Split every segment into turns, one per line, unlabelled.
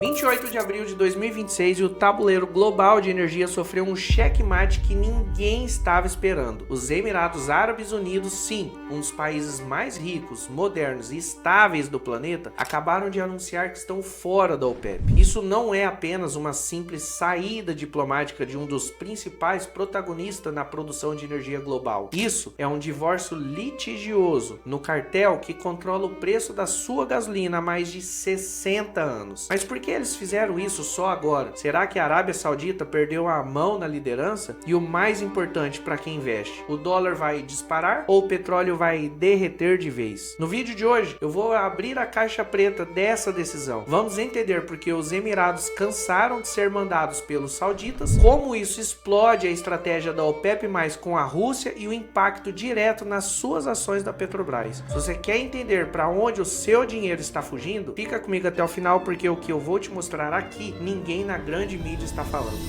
28 de abril de 2026 e o tabuleiro global de energia sofreu um checkmate que ninguém estava esperando. Os Emirados Árabes Unidos, sim, um dos países mais ricos, modernos e estáveis do planeta, acabaram de anunciar que estão fora da OPEP. Isso não é apenas uma simples saída diplomática de um dos principais protagonistas na produção de energia global. Isso é um divórcio litigioso no cartel que controla o preço da sua gasolina há mais de 60 anos. Mas por que eles fizeram isso só agora? Será que a Arábia Saudita perdeu a mão na liderança? E o mais importante para quem investe, o dólar vai disparar ou o petróleo vai derreter de vez? No vídeo de hoje eu vou abrir a caixa preta dessa decisão. Vamos entender porque os Emirados cansaram de ser mandados pelos sauditas, como isso explode a estratégia da OPEP+, com a Rússia e o impacto direto nas suas ações da Petrobras. Se você quer entender para onde o seu dinheiro está fugindo, fica comigo até o final porque o que eu vou te mostrar aqui, ninguém na grande mídia está falando.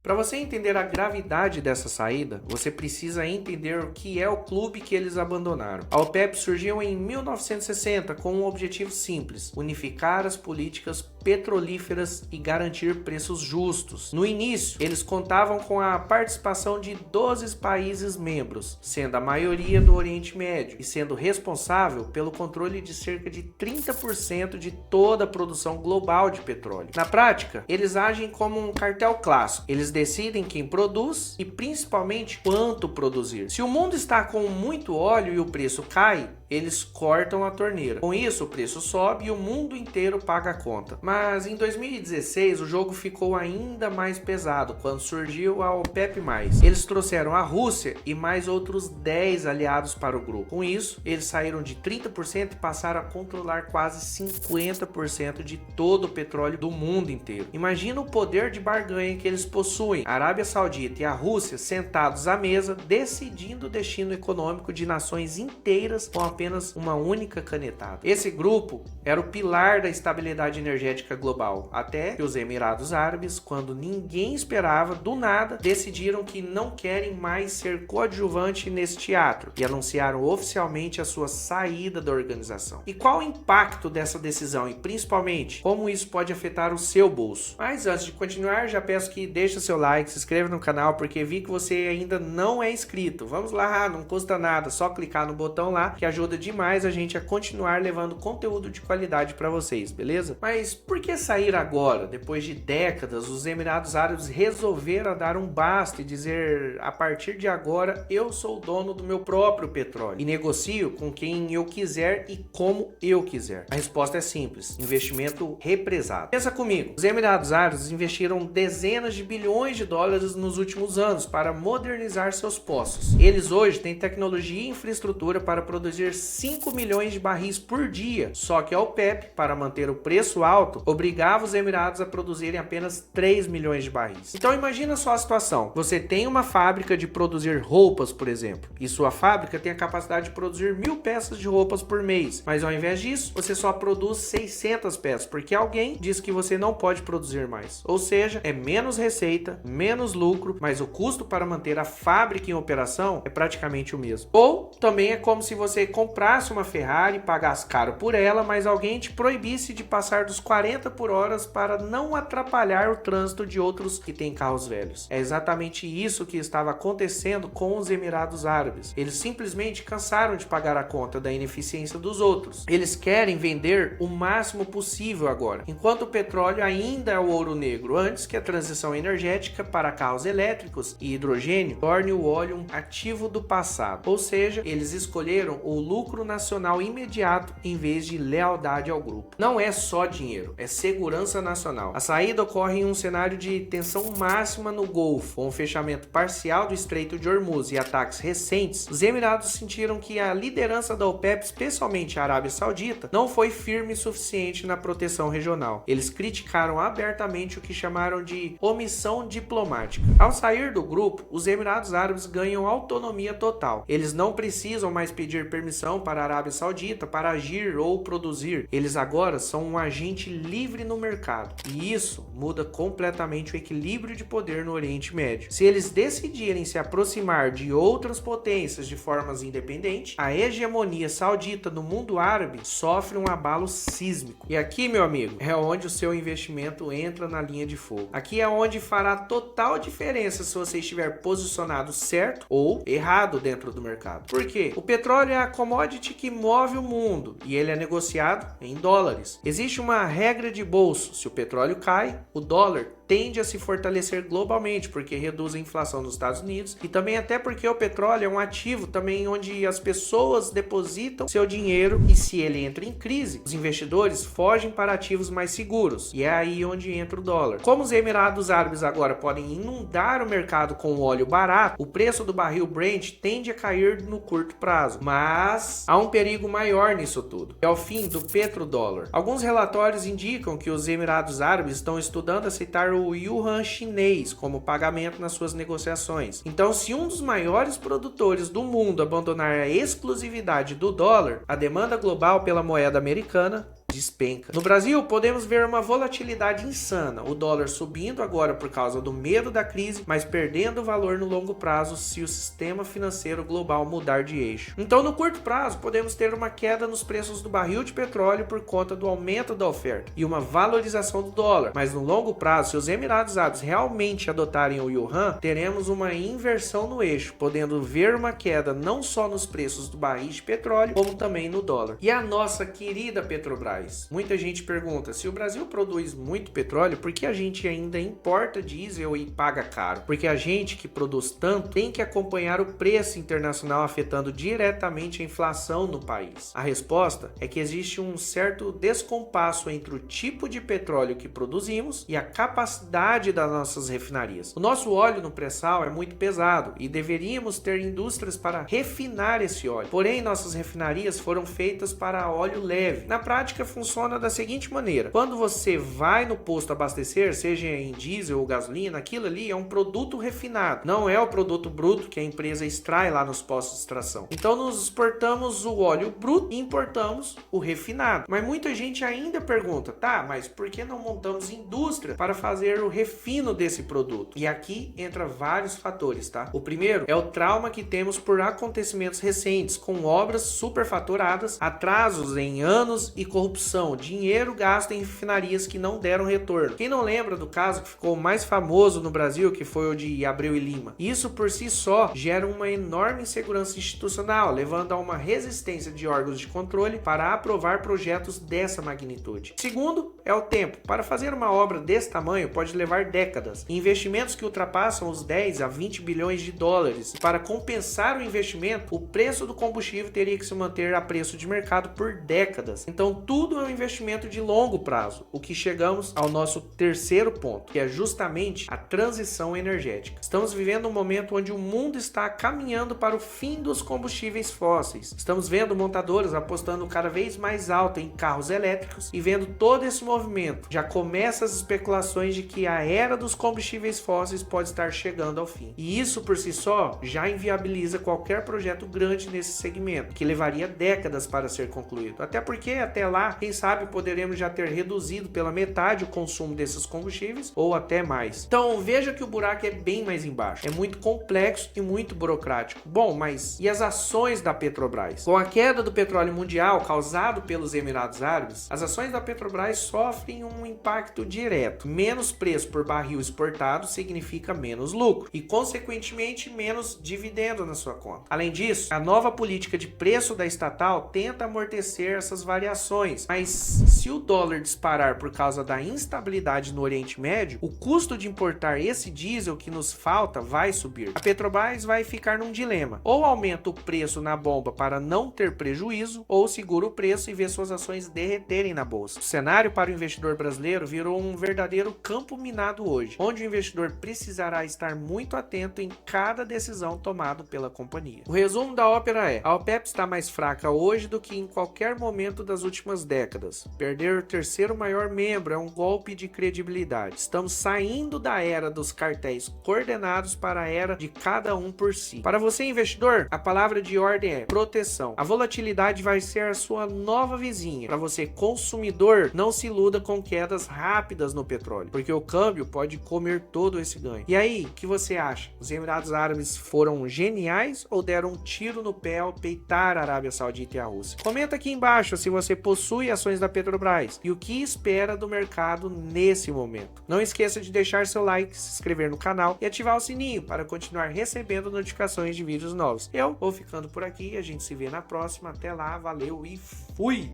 Para você entender a gravidade dessa saída, você precisa entender o que é o clube que eles abandonaram. A OPEP surgiu em 1960 com um objetivo simples: unificar as políticas petrolíferas e garantir preços justos. No início, eles contavam com a participação de 12 países membros, sendo a maioria do Oriente Médio e sendo responsável pelo controle de cerca de 30% de toda a produção global de petróleo. Na prática, eles agem como um cartel clássico. Eles decidem quem produz e principalmente quanto produzir. Se o mundo está com muito óleo e o preço cai, eles cortam a torneira. Com isso, o preço sobe e o mundo inteiro paga a conta. Mas em 2016, o jogo ficou ainda mais pesado quando surgiu a OPEP+. Eles trouxeram a Rússia e mais outros 10 aliados para o grupo. Com isso, eles saíram de 30% e passaram a controlar quase 50% de todo o petróleo do mundo inteiro. Imagina o poder de barganha que eles possuem. A Arábia Saudita e a Rússia sentados à mesa, decidindo o destino econômico de nações inteiras com apenas uma única canetada. Esse grupo era o pilar da estabilidade energética global, até que os Emirados Árabes, quando ninguém esperava, do nada, decidiram que não querem mais ser coadjuvante nesse teatro e anunciaram oficialmente a sua saída da organização. E qual o impacto dessa decisão e principalmente como isso pode afetar o seu bolso? Mas antes de continuar, já peço que deixe seu like, se inscreva no canal porque vi que você ainda não é inscrito. Vamos lá, não custa nada, só clicar no botão lá que ajuda demais a gente a continuar levando conteúdo de qualidade para vocês, beleza? Mas por que sair agora? Depois de décadas, os Emirados Árabes resolveram dar um basta e dizer: a partir de agora eu sou o dono do meu próprio petróleo e negocio com quem eu quiser e como eu quiser. A resposta é simples: investimento represado. Pensa comigo, os Emirados Árabes investiram dezenas de bilhões de dólares nos últimos anos para modernizar seus poços. Eles hoje têm tecnologia e infraestrutura para produzir 5 milhões de barris por dia, só que a OPEP, para manter o preço alto, obrigava os Emirados a produzirem apenas 3 milhões de barris. Então imagina só a situação: você tem uma fábrica de produzir roupas, por exemplo, e sua fábrica tem a capacidade de produzir 1000 peças de roupas por mês, mas ao invés disso, você só produz 600 peças, porque alguém disse que você não pode produzir mais. Ou seja, é menos receita, menos lucro, mas o custo para manter a fábrica em operação é praticamente o mesmo. Ou também é como se você comprasse uma Ferrari, pagasse caro por ela, mas alguém te proibisse de passar dos 40 por hora para não atrapalhar o trânsito de outros que têm carros velhos. É exatamente isso que estava acontecendo com os Emirados Árabes. Eles simplesmente cansaram de pagar a conta da ineficiência dos outros. Eles querem vender o máximo possível agora, enquanto o petróleo ainda é o ouro negro, antes que a transição energética para carros elétricos e hidrogênio torne o óleo um ativo do passado. Ou seja, eles escolheram o lucro nacional imediato em vez de lealdade ao grupo. Não é só dinheiro, é segurança nacional. A saída ocorre em um cenário de tensão máxima no Golfo, com o fechamento parcial do Estreito de Hormuz e ataques recentes. Os Emirados sentiram que a liderança da OPEP, especialmente a Arábia Saudita, não foi firme o suficiente na proteção regional. Eles criticaram abertamente o que chamaram de omissão diplomática. Ao sair do grupo, os Emirados Árabes ganham autonomia total. Eles não precisam mais pedir permissão para a Arábia Saudita para agir ou produzir. Eles agora são um agente livre no mercado. E isso muda completamente o equilíbrio de poder no Oriente Médio. Se eles decidirem se aproximar de outras potências de formas independentes, a hegemonia saudita no mundo árabe sofre um abalo sísmico. E aqui, meu amigo, é onde o seu investimento entra na linha de fogo. Aqui é onde fará total diferença se você estiver posicionado certo ou errado dentro do mercado. Por quê? O petróleo é a commodity que move o mundo e ele é negociado em dólares. Existe uma regra de bolso: se o petróleo cai, o dólar tende a se fortalecer globalmente, porque reduz a inflação nos Estados Unidos e também até porque o petróleo é um ativo também onde as pessoas depositam seu dinheiro e se ele entra em crise, os investidores fogem para ativos mais seguros e é aí onde entra o dólar. Como os Emirados Árabes agora podem inundar o mercado com óleo barato, o preço do barril Brent tende a cair no curto prazo, mas há um perigo maior nisso tudo. É o fim do petrodólar. Alguns relatórios indicam que os Emirados Árabes estão estudando aceitar o yuan chinês como pagamento nas suas negociações. Então, se um dos maiores produtores do mundo abandonar a exclusividade do dólar, a demanda global pela moeda americana despenca. No Brasil, podemos ver uma volatilidade insana, o dólar subindo agora por causa do medo da crise, mas perdendo valor no longo prazo se o sistema financeiro global mudar de eixo. Então, no curto prazo, podemos ter uma queda nos preços do barril de petróleo por conta do aumento da oferta e uma valorização do dólar, mas no longo prazo, se os Emirados Árabes realmente adotarem o yuan, teremos uma inversão no eixo, podendo ver uma queda não só nos preços do barril de petróleo, como também no dólar. E a nossa querida Petrobras? Muita gente pergunta: se o Brasil produz muito petróleo, por que a gente ainda importa diesel e paga caro? Porque a gente que produz tanto tem que acompanhar o preço internacional, afetando diretamente a inflação no país. A resposta é que existe um certo descompasso entre o tipo de petróleo que produzimos e a capacidade das nossas refinarias. O nosso óleo no pré-sal é muito pesado e deveríamos ter indústrias para refinar esse óleo. Porém, nossas refinarias foram feitas para óleo leve. Na prática, funciona da seguinte maneira: quando você vai no posto abastecer, seja em diesel ou gasolina, aquilo ali é um produto refinado, não é o produto bruto que a empresa extrai lá nos postos de extração. Então nós exportamos o óleo bruto e importamos o refinado. Mas muita gente ainda pergunta: tá, mas por que não montamos indústria para fazer o refino desse produto? E aqui entra vários fatores, tá? O primeiro é o trauma que temos por acontecimentos recentes, com obras superfaturadas, atrasos em anos e corrupção, dinheiro gasto em refinarias que não deram retorno. Quem não lembra do caso que ficou mais famoso no Brasil, que foi o de Abreu e Lima? Isso por si só gera uma enorme insegurança institucional, levando a uma resistência de órgãos de controle para aprovar projetos dessa magnitude. Segundo é o tempo. Para fazer uma obra desse tamanho pode levar décadas. Investimentos que ultrapassam os 10 a 20 bilhões de dólares. E para compensar o investimento, o preço do combustível teria que se manter a preço de mercado por décadas. Então tudo é um investimento de longo prazo, o que chegamos ao nosso terceiro ponto, que é justamente a transição energética. Estamos vivendo um momento onde o mundo está caminhando para o fim dos combustíveis fósseis. Estamos vendo montadoras apostando cada vez mais alto em carros elétricos e vendo todo esse movimento. Já começam as especulações de que a era dos combustíveis fósseis pode estar chegando ao fim. E isso por si só já inviabiliza qualquer projeto grande nesse segmento, que levaria décadas para ser concluído. Até porque até lá, quem sabe poderemos já ter reduzido pela metade o consumo desses combustíveis ou até mais. Então veja que o buraco é bem mais embaixo. É muito complexo e muito burocrático. Bom, mas e as ações da Petrobras? Com a queda do petróleo mundial causado pelos Emirados Árabes, as ações da Petrobras sofrem um impacto direto. Menos preço por barril exportado significa menos lucro e, consequentemente, menos dividendo na sua conta. Além disso, a nova política de preço da estatal tenta amortecer essas variações, mas se o dólar disparar por causa da instabilidade no Oriente Médio, o custo de importar esse diesel que nos falta vai subir. A Petrobras vai ficar num dilema: ou aumenta o preço na bomba para não ter prejuízo, ou segura o preço e vê suas ações derreterem na bolsa. O cenário para o investidor brasileiro virou um verdadeiro campo minado hoje, onde o investidor precisará estar muito atento em cada decisão tomada pela companhia. O resumo da ópera é: a OPEP está mais fraca hoje do que em qualquer momento das últimas décadas. décadas. Perder o terceiro maior membro é um golpe de credibilidade. Estamos saindo da era dos cartéis coordenados para a era de cada um por si. Para você, investidor, a palavra de ordem é proteção. A volatilidade vai ser a sua nova vizinha. Para você, consumidor, não se iluda com quedas rápidas no petróleo, porque o câmbio pode comer todo esse ganho. E aí, o que você acha? Os Emirados Árabes foram geniais ou deram um tiro no pé ao peitar a Arábia Saudita e a Rússia? Comenta aqui embaixo se você possui ações da Petrobras e o que espera do mercado nesse momento. Não esqueça de deixar seu like, se inscrever no canal e ativar o sininho para continuar recebendo notificações de vídeos novos. Eu vou ficando por aqui, a gente se vê na próxima. Até lá, valeu e fui!